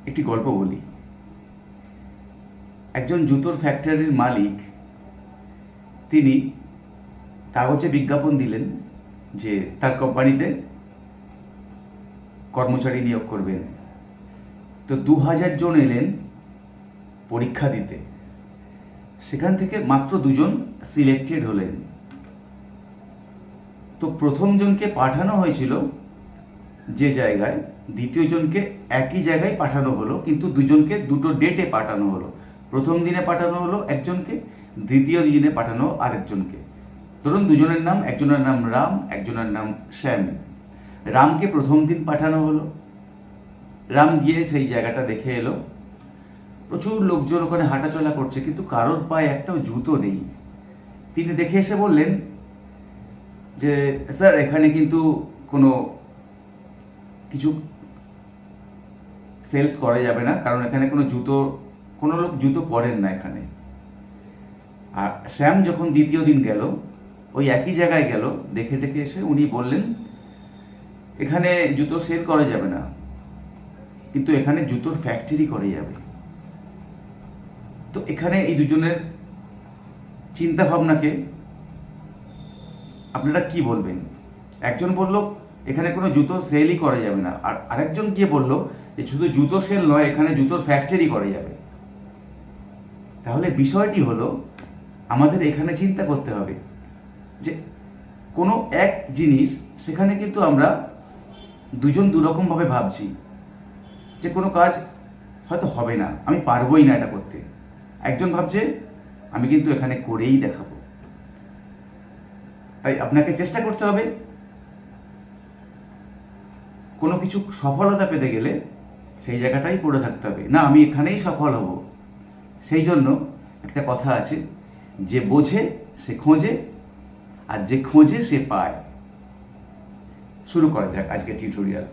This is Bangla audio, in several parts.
একটি গল্প বলি। একজন জুতোর ফ্যাক্টরির মালিক, তিনি কাগজে বিজ্ঞাপন দিলেন যে তার কোম্পানিতে কর্মচারী নিয়োগ করবেন। তো 2000 জন এলেন পরীক্ষা দিতে। সেখান থেকে মাত্র 2 জন সিলেক্টেড হলেন। তো প্রথম জনকে পাঠানো হয়েছিল যে জায়গায়, দ্বিতীয় জনকে একই জায়গায় পাঠানো হলো, কিন্তু দুজনকে দুটো ডেটে পাঠানো হলো। প্রথম দিনে পাঠানো হলো একজনকে, দ্বিতীয় দিনে পাঠানো আরেকজনকে। ধরুন দুজনের নাম, একজনের নাম রাম, একজনের নাম শ্যাম। রামকে প্রথম দিন পাঠানো হলো। রাম গিয়ে সেই জায়গাটা দেখে এলো। প্রচুর লোকজন ওখানে হাঁটাচলা করছে, কিন্তু কারোর পায়ে একটাও জুতো নেই। তিনি দেখে এসে বললেন যে স্যার, এখানে কিন্তু কোনো কিছু সেলস করা যাবে না, কারণ এখানে কোনো লোক জুতো পরেন না এখানে। আর শ্যাম যখন দ্বিতীয় দিন গেল, ওই একই জায়গায় গেল, দেখে এসে উনি বললেন এখানে জুতো সেল করা যাবে না, কিন্তু এখানে জুতোর ফ্যাক্টরি করা যাবে। তো এখানে এই দুজনের চিন্তা ভাবনাকে আপনারা কি বলবেন? একজন বলল এখানে কোনো জুতো সেলই করা যাবে না, আর আরেকজন গিয়ে বলল যে শুধু জুতো সেল নয়, এখানে জুতোর ফ্যাক্টরি করা যাবে। তাহলে বিষয়টি হলো, আমাদের এখানে চিন্তা করতে হবে যে কোনো এক জিনিস, সেখানে কিন্তু আমরা দুজন দুরকমভাবে ভাবছি যে কোনো কাজ হয়তো হবে না, আমি পারবোই না এটা করতে। একজন ভাবছে আমি কিন্তু এখানে করেই দেখাবো। তাই আপনাকে চেষ্টা করতে হবে, কোনো কিছু সফলতা পেতে গেলে সেই জায়গাটাই পড়ে থাকতে হবে, না আমি এখানেই সফল হব। সেই জন্য একটা কথা আছে, যে বোঝে সে খোঁজে, আর যে খোঁজে সে পায়। শুরু করা যাক আজকে টিউটোরিয়াল।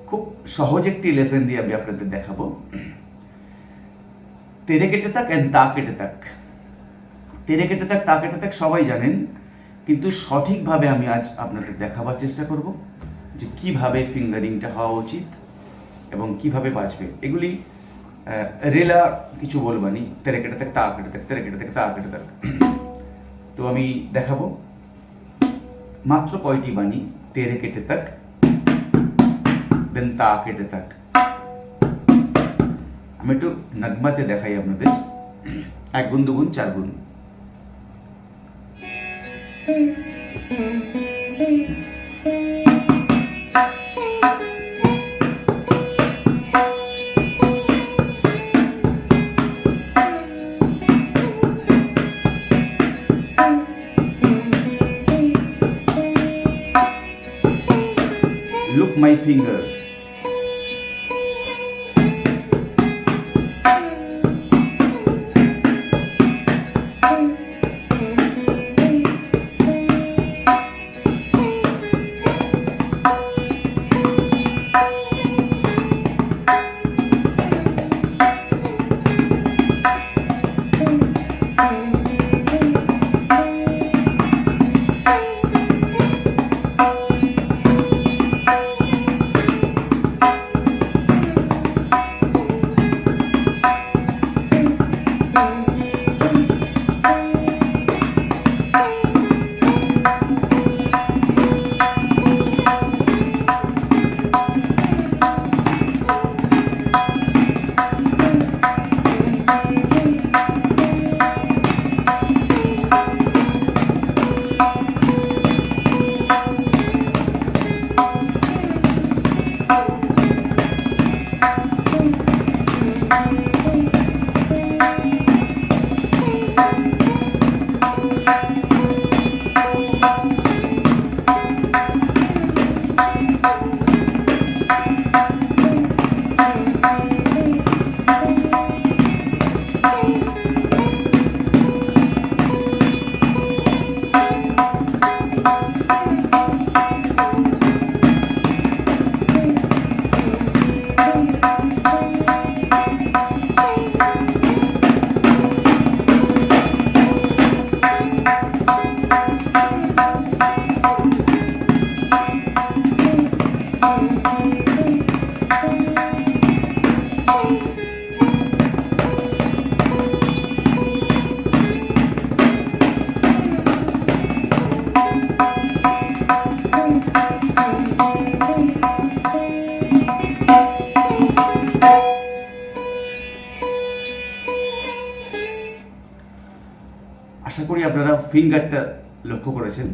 খুব সহজ একটি লেসন দিয়ে আমি আপনাদের দেখাবো। TirKitTak and TarKitTak। TirKitTak, TarKitTak সবাই জানেন, কিন্তু সঠিকভাবে আমি আজ আপনাদের দেখাবার চেষ্টা করব যে কিভাবে ফিঙ্গারিংটা হওয়া উচিত এবং কিভাবে বাজবে। এগুলি রেলা কিছু বলবানি, TirKitTak, TarKitTak, TirKitTak, TarKitTak। তো আমি দেখাবো মাত্র কয়টি বাণী, TirKitTak, দেন TarKitTak। আমি একটু নগমাতে দেখাই আপনাদের, 1 গুণ 2 গুণ 4 গুণ। Look my finger. আশা করি আপনারা ফিঙ্গারটা লক্ষ্য করেছেন।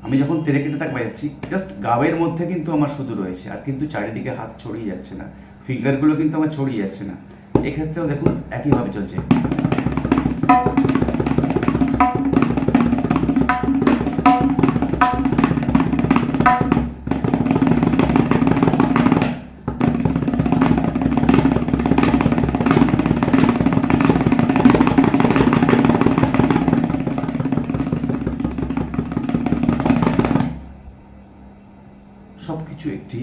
আমি যখন TirKitTak বাজাচ্ছি জাস্ট গাবের মধ্যে কিন্তু আমার শুধু রয়েছে, আর কিন্তু চারিদিকে হাত ছড়িয়ে যাচ্ছে না, ফিঙ্গারগুলো কিন্তু আমার ছড়িয়ে যাচ্ছে না। এক্ষেত্রেও দেখুন একইভাবে চলছে। সবকিছু একটি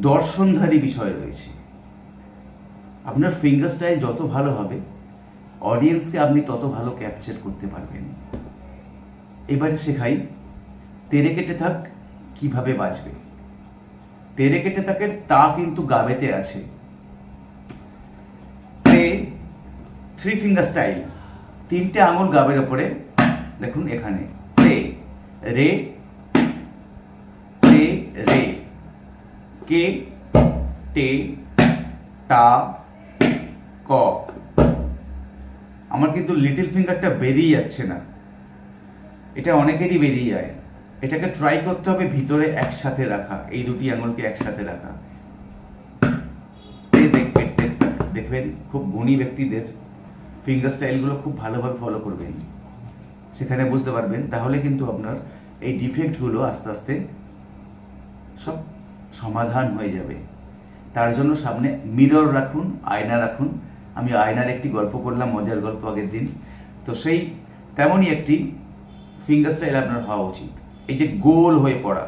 দর্শনধারী বিষয় রয়েছে। আপনার ফিঙ্গার স্টাইল যত ভালো হবে, অডিয়েন্সকে আপনি তত ভালো ক্যাপচার করতে পারবেন। এবারে শেখাই TirKitTak কিভাবে বাজবে। TirKitTak-এর তা কিন্তু গাবেতে আছে। থ্রি ফিঙ্গার স্টাইল, তিনটে আঙুল গাবের ওপরে, দেখুন এখানে রে রে রে রে, কে টে টা ক। আমার কিন্তু লিটল ফিঙ্গারটা বেরিয়ে যাচ্ছে না, এটা অনেকেরই বেরিয়ে যায়। এটাকে ট্রাই করতে হবে ভিতরে একসাথে রাখা, এই দুটি আঙুলকে একসাথে রাখা। দেখবেন খুব গুণী ব্যক্তিদের ফিঙ্গার স্টাইলগুলো খুব ভালোভাবে ফলো করবেন, সেখানে বুঝতে পারবেন। তাহলে কিন্তু আপনার এই ডিফেক্টগুলো আস্তে আস্তে সব সমাধান হয়ে যাবে। তার জন্য সামনে মিরর রাখুন, আয়না রাখুন। আমি আয়নার একটি গল্প করলাম, মজার গল্প আগের দিন, তো সেই তেমনই একটি ফিঙ্গার স্টাইল আপনার হওয়া উচিত। এই যে গোল হয়ে পড়া,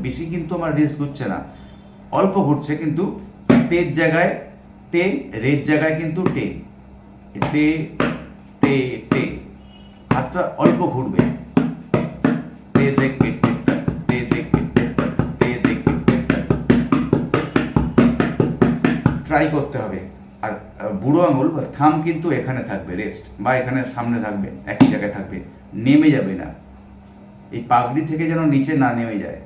বেশি কিন্তু আমার রেস্ট ঘুরছে না, অল্প ঘুরছে, কিন্তু তের জায়গায় তে, রের জায়গায় কিন্তু টে, তে তে টে, হাতটা অল্প ঘুরবে। ট্রাই করতে হবে। আর বুড়ো আঙুল বা থাম কিন্তু এখানে থাকবে রেস্ট, বা এখানে সামনে থাকবে, একই জায়গায় থাকবে, নেমে যাবে না। এই পাগড়ি থেকে যেন নিচে না নেমে যায়,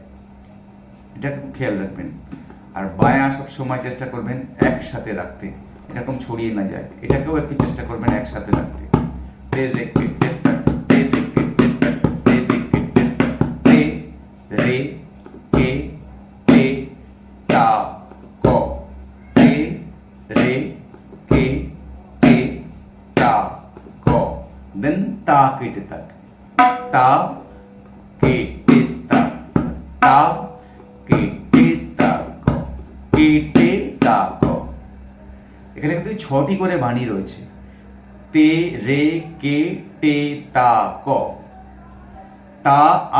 এটা খুব খেয়াল রাখবেন। আর বায়াঁ সব সময় চেষ্টা করবেন একসাথে রাখতে, এরকম ছড়িয়ে না যায়, এটাকেও একটু চেষ্টা করবেন একসাথে রাখতে। রে কে টে টা ক, রে রে কে টে টা ক, দেন TirKitTak, তা কে টে তা, তা কে টে তা ক, কে টে তা ক। এখানে কিন্তু 6টি করে বাণী রয়েছে। তে রে কে টে তা ক, তা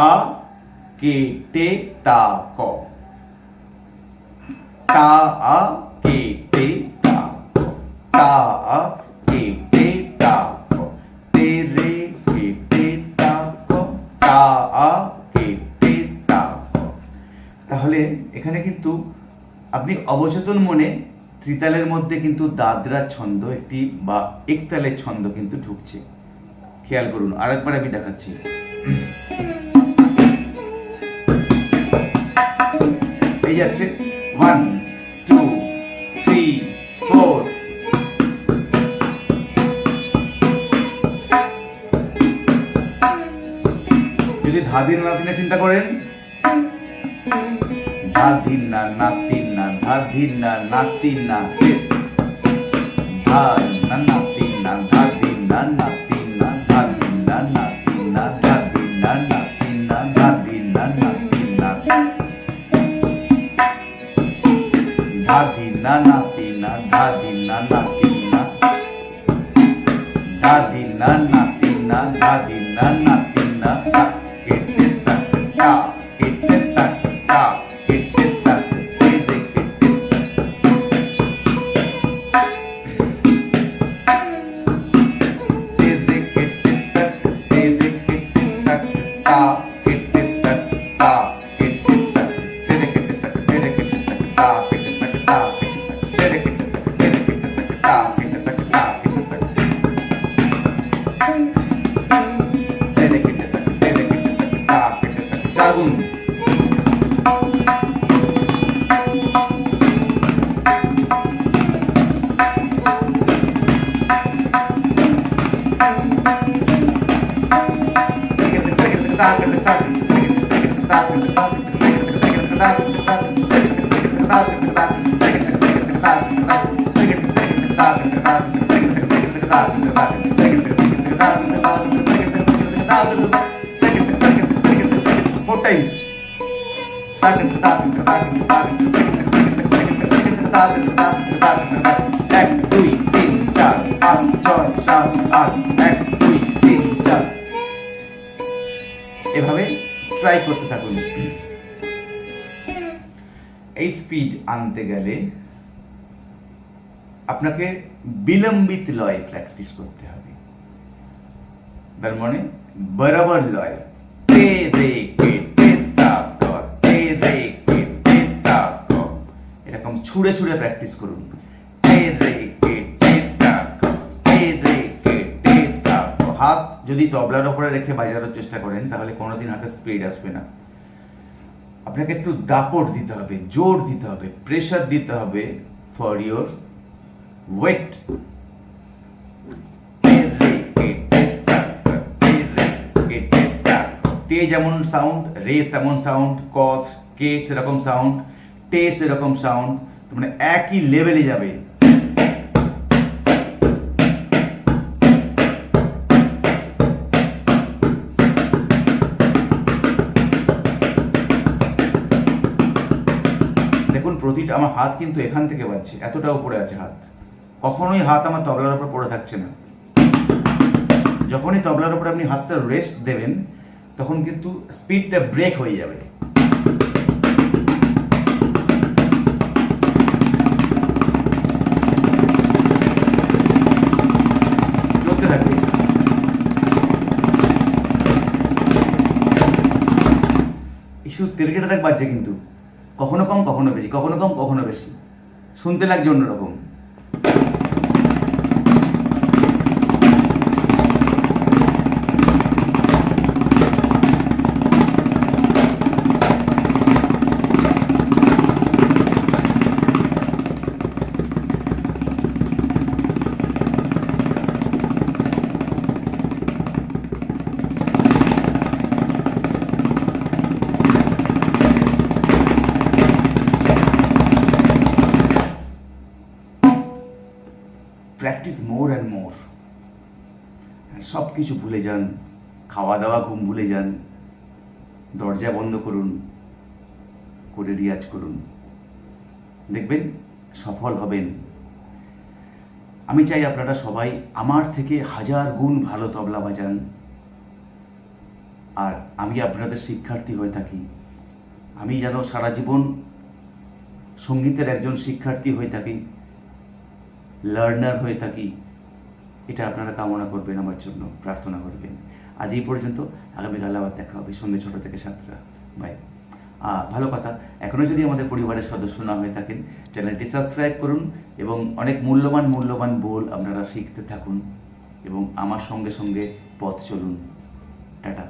আ কে টে তা ক, তা আ কে টে তা ক, তা আ কে টে তা ক, তে রে কে টে তা ক, তা আ কে টে তা ক। তাহলে এখানে কিন্তু আপনি অবচেতন মনে ত্রিতালের মধ্যে কিন্তু দাদরা ছন্দ একটি বা একতালের ছন্দ কিন্তু ঢুকছে, খেয়াল করুন। আরেকবার আমি দেখাচ্ছি। এই যাচ্ছে 1 2 3 4। যদি ধাদিন নাতিনে চিন্তা করেন, ধাদিন না নাতিন না, ধাদিন না নাতিন না, ধাদিন না নাতিন না, ধাদিন না নাতিন না, ধাদিন না নাতিন না, ধাদিন না নাতিন না, ধাদিন না নাতিন না, ধাদিন না নাতিন না, ধাদিন না নাতিন না, ধাদিন না নাতিন না, ধাদিন না নাতিন না, কেটে তাক তা, কেটে তাক তা, কেটে তাক তে রে কেটে তাক, তে রে কেটে তাক, তে রে কেটে তাক, তা কেটে তাক, তা কেটে তাক, তে রে কেটে তাক, তে রে কেটে Four times. এক দুই তিন চার পাঁচ ছয় সাত আট এক দুই তিন চার এভাবে ট্রাই করতে থাকুন। এই স্পিড আনতে গেলে আপনাকে বিলম্বিত লয় প্র্যাকটিস করতে হবে। তার মানে বরাবর লয়, তে রে কে তে তা ক, তে রে কে তে তা ক, এরকম ছুঁড়ে ছুঁড়ে প্র্যাকটিস করুন। তে রে কে তে তা ক, তে রে কে তে তা ক। হাত যদি তবলার উপরে রেখে বাজানোর চেষ্টা করেন তাহলে কোনোদিন হাতে স্পিড আসবে না। আপনাকে একটু দাপট দিতে হবে, জোর দিতে হবে, প্রেশার দিতে হবে ফর ইয়োর ওয়েট। তে যেমন সাউন্ড, রে তেমন সাউন্ড, ক কে সেরকম সাউন্ড, টে সেরকম সাউন্ড, মানে একই লেভেলে যাবে। দেখুন প্রতিটা আমার হাত কিন্তু এখান থেকে বাজছে, এতটা উপরে আছে হাত। কখনোই হাত আমার তবলার উপর পড়ে থাকছে না। যখনই তবলার উপরে আপনি হাতটা রেস্ট দেবেন তখন কিন্তু স্পিডটা ব্রেক হয়ে যাবে। চলতে থাকবে। ইস্যু TirKitTak বাজছে কিন্তু কখনো কম কখনো বেশি, কখনো কম কখনো বেশি, শুনতে লাগছে অন্যরকম। Practice more and more. সব কিছু ভুলে যান, খাওয়া দাওয়া ঘুম ভুলে যান, দরজা বন্ধ করুন, করে রিয়াজ করুন, দেখবেন সফল হবেন। আমি চাই আপনারা সবাই আমার থেকে 1000 গুণ ভালো তবলা বাজান, আর আমি আপনাদের শিক্ষার্থী হয়ে থাকি। আমি যেন সারা জীবন সঙ্গীতের একজন শিক্ষার্থী হয়ে থাকি, লার্নার হয়ে থাকি, এটা আপনারা কামনা করবেন, আমার জন্য প্রার্থনা করবেন। আজ এই পর্যন্ত, আগামীকাল আবার দেখা হবে সন্ধ্যে 6টা থেকে 7টা। বাই। ভালো কথা, এখনও যদি আমাদের পরিবারের সদস্য না হয়ে থাকেন চ্যানেলটি সাবস্ক্রাইব করুন এবং অনেক মূল্যবান বোল আপনারা শিখতে থাকুন এবং আমার সঙ্গে সঙ্গে পথ চলুন। টাটা।